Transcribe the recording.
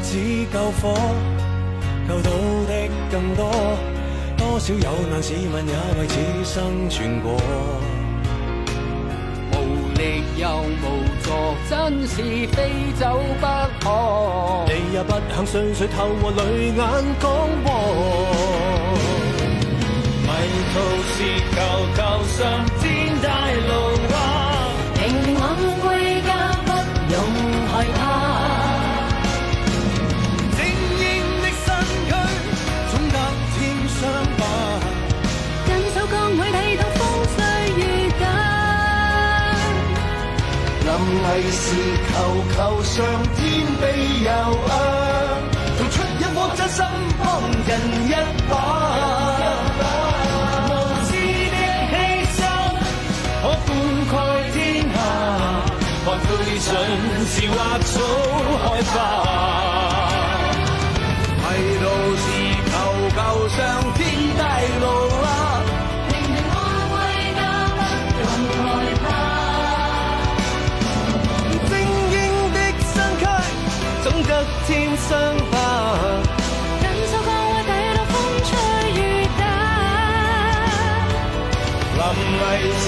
子救火，救到的更多，多少有難市民也為此生存過。無力又無助，真是非走不可。你也不肯順水透過淚眼講和。迷途時求求上天帶路啊！平平安安歸家，不用害怕。精英的身軀總得添傷疤，緊守崗位睇到風吹雨打。臨危時求求上天庇佑啊！做出一顆真心幫人一把。盡是或早開花，迷途時求求上天帶路啊！平平安安歸家，不用害怕。精英的身軀總得添傷疤，緊守崗位睇到風吹雨打。臨危時